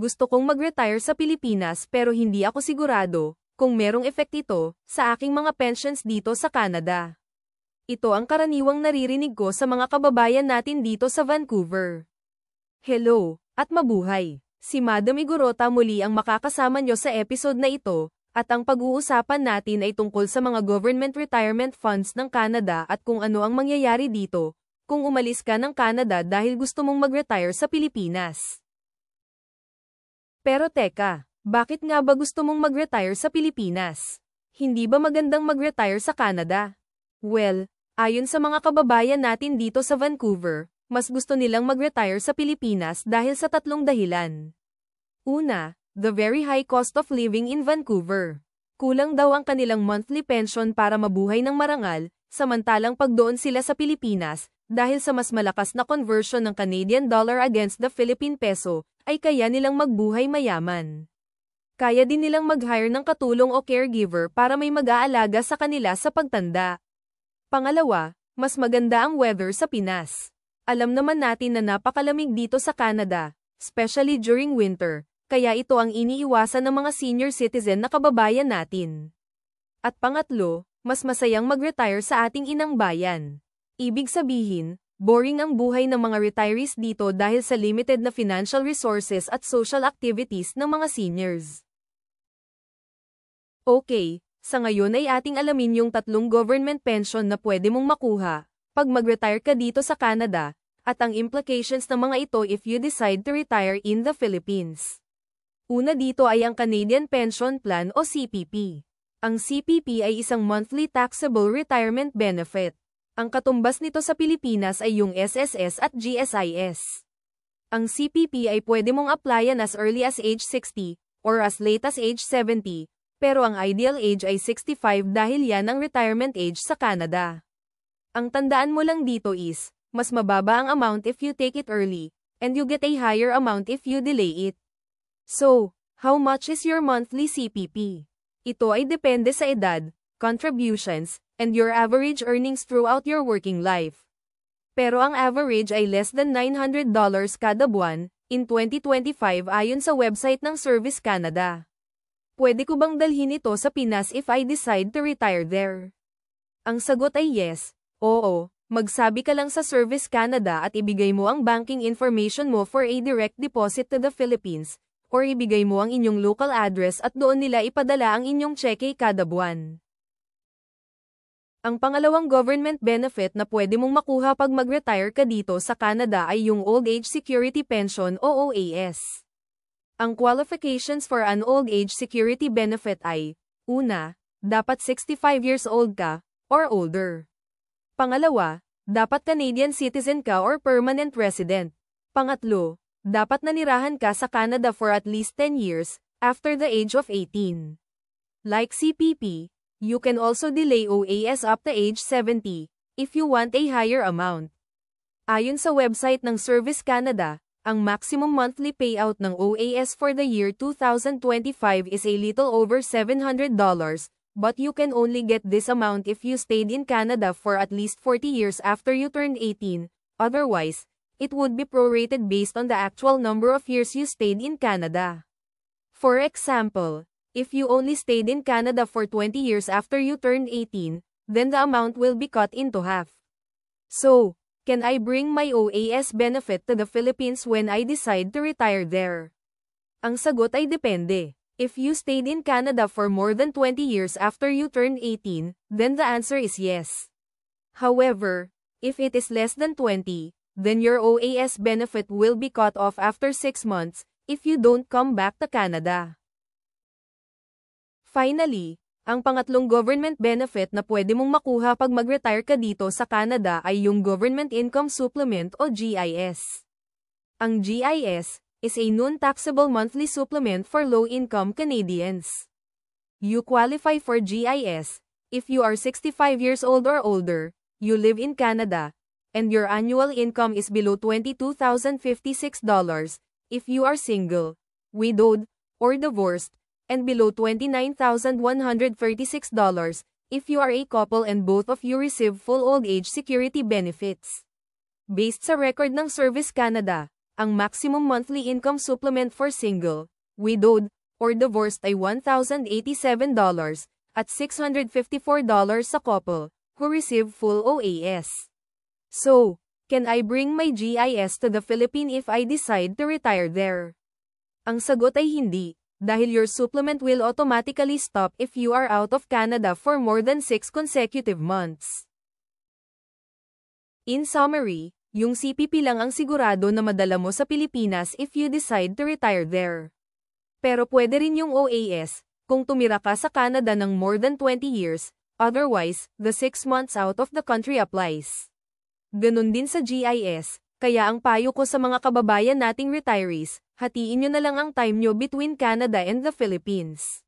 Gusto kong mag-retire sa Pilipinas pero hindi ako sigurado kung merong effect ito sa aking mga pensions dito sa Canada. Ito ang karaniwang naririnig ko sa mga kababayan natin dito sa Vancouver. Hello, at mabuhay! Si Madam Igorota muli ang makakasama nyo sa episode na ito, at ang pag-uusapan natin ay tungkol sa mga government retirement funds ng Canada at kung ano ang mangyayari dito kung umalis ka ng Canada dahil gusto mong mag-retire sa Pilipinas. Pero teka, bakit nga ba gusto mong mag-retire sa Pilipinas? Hindi ba magandang mag-retire sa Canada? Well, ayon sa mga kababayan natin dito sa Vancouver, mas gusto nilang mag-retire sa Pilipinas dahil sa tatlong dahilan. Una, the very high cost of living in Vancouver. Kulang daw ang kanilang monthly pension para mabuhay ng marangal, samantalang pag doon sila sa Pilipinas, dahil sa mas malakas na conversion ng Canadian dollar against the Philippine peso, ay kaya nilang magbuhay mayaman. Kaya din nilang mag-hire ng katulong o caregiver para may mag-aalaga sa kanila sa pagtanda. Pangalawa, mas maganda ang weather sa Pinas. Alam naman natin na napakalamig dito sa Canada, especially during winter, kaya ito ang iniiwasan ng mga senior citizen na kababayan natin. At pangatlo, mas masayang mag-retire sa ating inang bayan. Ibig sabihin, boring ang buhay ng mga retirees dito dahil sa limited na financial resources at social activities ng mga seniors. Okay, sa ngayon ay ating alamin yung tatlong government pension na pwede mong makuha pag mag-retire ka dito sa Canada, at ang implications ng mga ito if you decide to retire in the Philippines. Una dito ay ang Canadian Pension Plan o CPP. Ang CPP ay isang monthly taxable retirement benefit. Ang katumbas nito sa Pilipinas ay yung SSS at GSIS. Ang CPP ay pwede mong applyan as early as age 60 or as late as age 70, pero ang ideal age ay 65 dahil yan ang retirement age sa Canada. Ang tandaan mo lang dito is, mas mababa ang amount if you take it early, and you get a higher amount if you delay it. So, how much is your monthly CPP? Ito ay depende sa edad, contributions, and your average earnings throughout your working life. Pero ang average ay less than $900 kada buwan, in 2025 ayon sa website ng Service Canada. Pwede ko bang dalhin ito sa Pinas if I decide to retire there? Ang sagot ay yes, oo, magsabi ka lang sa Service Canada at ibigay mo ang banking information mo for a direct deposit to the Philippines, or ibigay mo ang inyong local address at doon nila ipadala ang inyong cheque kada buwan. Ang pangalawang government benefit na pwede mong makuha pag mag-retire ka dito sa Canada ay yung Old Age Security Pension o OAS. Ang qualifications for an Old Age Security Benefit ay, una, dapat 65 years old ka, or older. Pangalawa, dapat Canadian citizen ka or permanent resident. Pangatlo, dapat nanirahan ka sa Canada for at least 10 years, after the age of 18. Like CPP, you can also delay OAS up to age 70, if you want a higher amount. Ayon sa website ng Service Canada, ang maximum monthly payout ng OAS for the year 2025 is a little over $700, but you can only get this amount if you stayed in Canada for at least 40 years after you turned 18, otherwise, it would be prorated based on the actual number of years you stayed in Canada. For example, if you only stayed in Canada for 20 years after you turned 18, then the amount will be cut into half. So, can I bring my OAS benefit to the Philippines when I decide to retire there? Ang sagot ay depende. If you stayed in Canada for more than 20 years after you turned 18, then the answer is yes. However, if it is less than 20, then your OAS benefit will be cut off after 6 months, if you don't come back to Canada. Finally, ang pangatlong government benefit na pwede mong makuha pag mag-retire ka dito sa Canada ay yung Government Income Supplement o GIS. Ang GIS is a non-taxable monthly supplement for low-income Canadians. You qualify for GIS if you are 65 years old or older, you live in Canada, and your annual income is below $22,056, if you are single, widowed, or divorced, and below $29,136, if you are a couple and both of you receive full old age security benefits. Based sa record ng Service Canada, Ang maximum monthly income supplement for single, widowed, or divorced ay $1,087 at $654 sa couple who receive full OAS. So, can I bring my GIS to the Philippines if I decide to retire there? Ang sagot ay hindi, dahil your supplement will automatically stop if you are out of Canada for more than 6 consecutive months. In summary, yung CPP lang ang sigurado na madala mo sa Pilipinas if you decide to retire there. Pero pwede rin yung OAS, kung tumira ka sa Canada ng more than 20 years, otherwise, the 6 months out of the country applies. Ganun din sa GIS, kaya ang payo ko sa mga kababayan nating retirees, hatiin nyo na lang ang time nyo between Canada and the Philippines.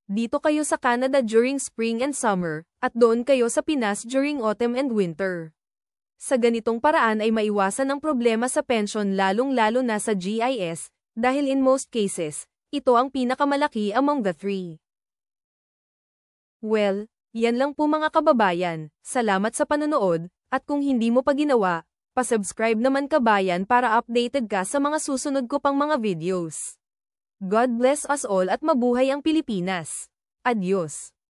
Dito kayo sa Canada during spring and summer, at doon kayo sa Pinas during autumn and winter. Sa ganitong paraan ay maiwasan ang problema sa pension lalong-lalo na sa GIS, dahil in most cases, ito ang pinakamalaki among the three. Well, yan lang po mga kababayan, salamat sa panonood, at kung hindi mo pa ginawa, pa-subscribe naman kabayan para updated ka sa mga susunod ko pang mga videos. God bless us all at mabuhay ang Pilipinas. Adios.